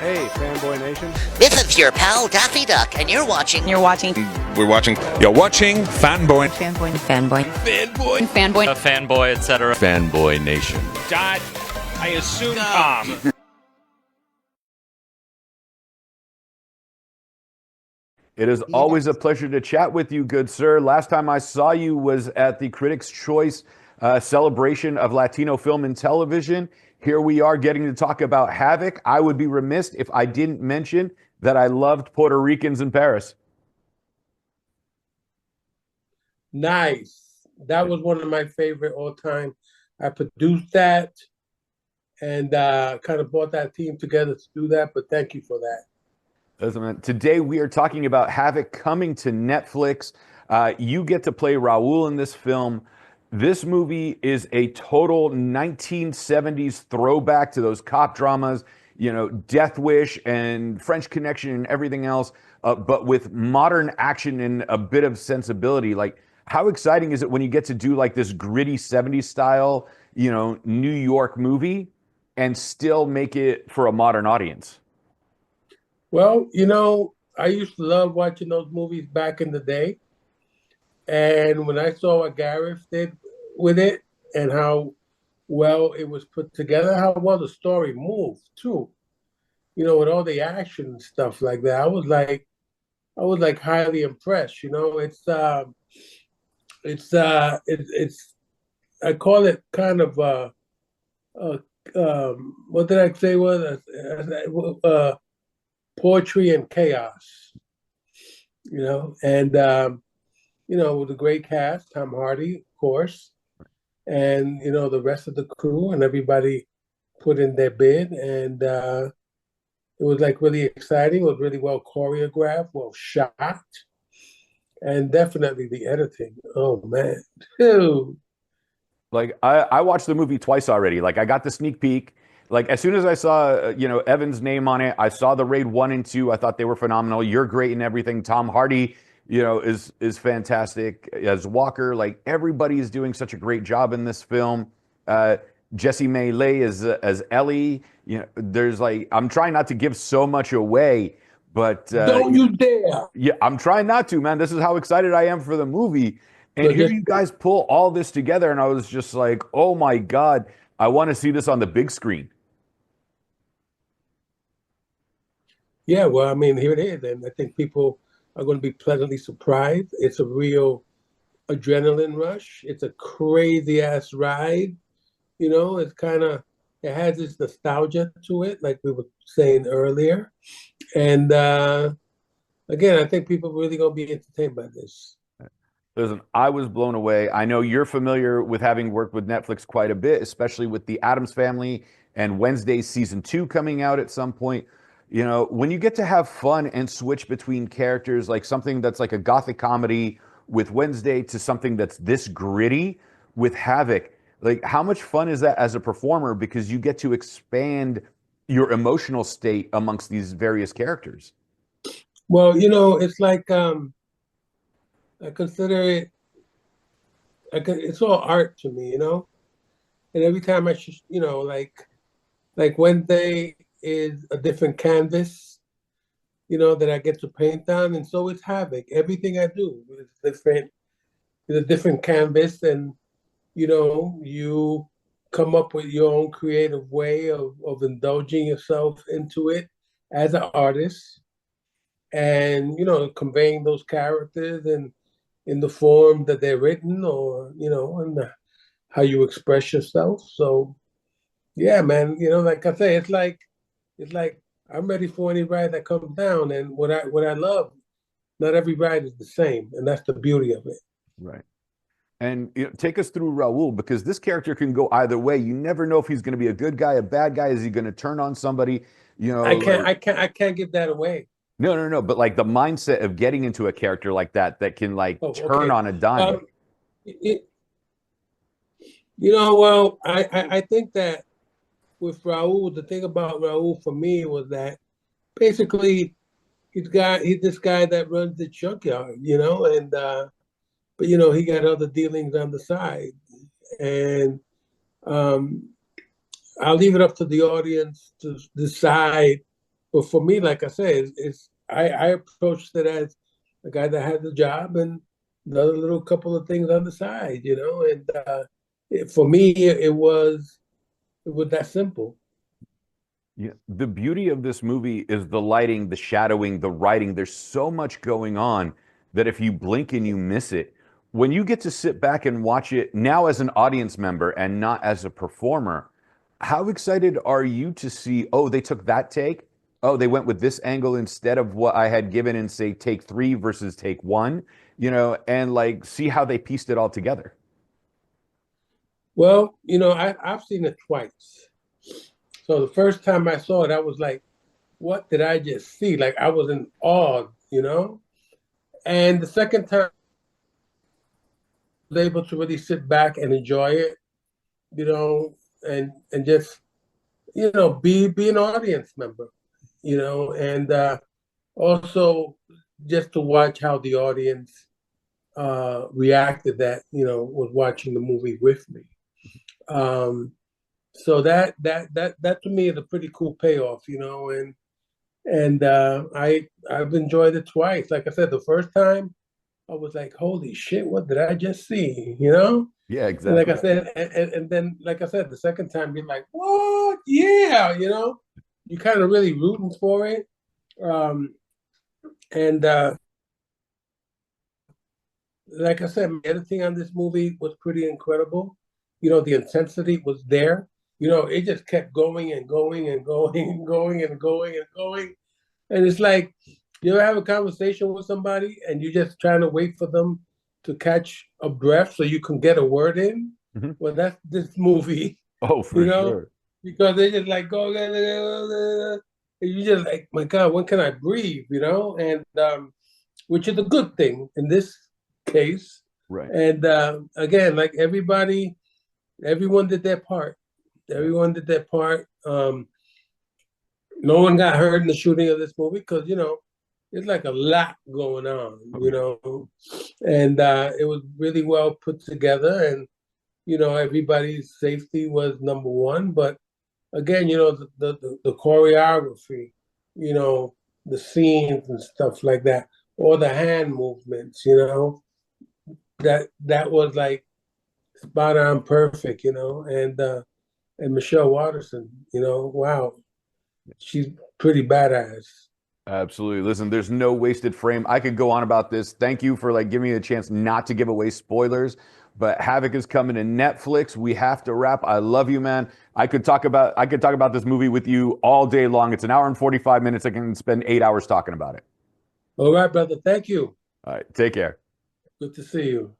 Hey, Fanboy Nation. This is your pal Daffy Duck, and you're watching. You're watching. We're watching. You're watching Fanboy. Fanboy. Fanboy. Fanboy. Fanboy. A fanboy, etc. Fanboy Nation. Dot, I assume Tom. It is always a pleasure to chat with you, good sir. Last time I saw you was at the Critics' Choice celebration of Latino film and television. Here we are getting to talk about Havoc. I would be remiss if I didn't mention that I loved Puerto Ricans in Paris. Nice. That was one of my favorite all time. I produced that and kind of brought that team together to do that, but thank you for that. Listen, today we are talking about Havoc coming to Netflix. You get to play Raul in this film. This movie is a total 1970s throwback to those cop dramas, you know, Death Wish and French Connection and everything else, but with modern action and a bit of sensibility. Like, how exciting is it when you get to do like this gritty 70s style, you know, New York movie and still make it for a modern audience? Well, you know, I used to love watching those movies back in the day. And when I saw what Gareth did with it and how well it was put together, how well the story moved too, you know, with all the action and stuff like that, I was like highly impressed. You know, I call it kind of what did I say was poetry and chaos, you know, and you know, with a great cast, Tom Hardy, of course, and you know, the rest of the crew and everybody put in their bid, and it was like really exciting. It was really well choreographed, well shot, and definitely the editing. Oh man, dude. Like I watched the movie twice already. Like I got the sneak peek. Like as soon as I saw, you know, Evan's name on it, I saw the Raid 1 and 2. I thought they were phenomenal. You're great in everything. Tom Hardy, you know, is fantastic as Walker. Like everybody is doing such a great job in this film. Jessie May Leigh as Ellie. You know, there's like, I'm trying not to give so much away, but don't you dare. Yeah, I'm trying not to, man. This is how excited I am for the movie. And here you guys pull all this together, and I was just like, oh my God, I want to see this on the big screen. Yeah, well, I mean, here it is, and I think people are going to be pleasantly surprised. It's a real adrenaline rush. It's a crazy ass ride. You know, it has this nostalgia to it, like we were saying earlier. And again, I think people are really going to be entertained by this. Listen, I was blown away. I know you're familiar with having worked with Netflix quite a bit, especially with The Addams Family and Wednesday's season 2 coming out at some point. You know, when you get to have fun and switch between characters, like something that's like a gothic comedy with Wednesday to something that's this gritty with Havoc, like how much fun is that as a performer? Because you get to expand your emotional state amongst these various characters. Well, you know, it's like I consider it. It's all art to me, you know. And every time you know, like Wednesday is a different canvas, you know, that I get to paint on, and so it's Havoc. Everything I do is different. It's a different canvas, and you know, you come up with your own creative way of indulging yourself into it as an artist, and you know, conveying those characters and in the form that they're written, or you know, and how you express yourself. So, yeah, man, you know, like I say, it's like I'm ready for any ride that comes down. And what I love, not every ride is the same, and that's the beauty of it. Right. And you know, take us through Raul, because this character can go either way. You never know if he's going to be a good guy, a bad guy. Is he going to turn on somebody? You know, I can't give that away. No. But like the mindset of getting into a character like that can like turn on a dime. You know, well, I think that with Raul, the thing about Raul for me was that basically he's this guy that runs the junkyard, you know, and but you know, he got other dealings on the side, and I'll leave it up to the audience to decide But for me, like I said, I approached it as a guy that has a job and another little couple of things on the side, you know. And for me, it was that simple. Yeah. The beauty of this movie is the lighting, the shadowing, the writing. There's so much going on that if you blink and you miss it, when you get to sit back and watch it now as an audience member and not as a performer, how excited are you to see, oh, they took that take? Oh, they went with this angle instead of what I had given in, say, take 3 versus take 1, you know, and like see how they pieced it all together. Well, you know, I've seen it twice. So the first time I saw it, I was like, what did I just see? Like I was in awe, you know? And the second time I was able to really sit back and enjoy it, you know, and just, you know, be an audience member, you know, and also just to watch how the audience reacted that, you know, was watching the movie with me. So that to me is a pretty cool payoff, you know, and I've enjoyed it twice. Like I said, the first time I was like, holy shit, what did I just see? You know? Yeah, And like I exactly. said, and then like I said, the second time you're like, what? Yeah, you know, you kind of really rooting for it. Um, and like I said, the editing on this movie was pretty incredible. You know, the intensity was there. You know, it just kept going and going and going and going and going and going. And it's like you ever have a conversation with somebody and you're just trying to wait for them to catch a breath so you can get a word in. Mhm. Well, that's this movie, Oh, you for know, sure. because they just like go, and you just like, my God, when can I breathe? You know, and which is a good thing in this case. Right. And again, like everyone did their part. Everyone did their part. No one got hurt in the shooting of this movie because, you know, it's like a lot going on, you know, and it was really well put together, and you know, everybody's safety was number one. But again, you know, the choreography, you know, the scenes and stuff like that, or the hand movements, you know, that was like spot on perfect, you know, and Michelle Watterson, you know, wow, she's pretty badass. Absolutely. Listen, there's no wasted frame. I could go on about this. Thank you for like giving me a chance not to give away spoilers. But Havoc is coming to Netflix. We have to wrap. I love you, man. I could talk about this movie with you all day long. It's an hour and 45 minutes. I can spend 8 hours talking about it. All right, brother. Thank you. All right. Take care. Good to see you.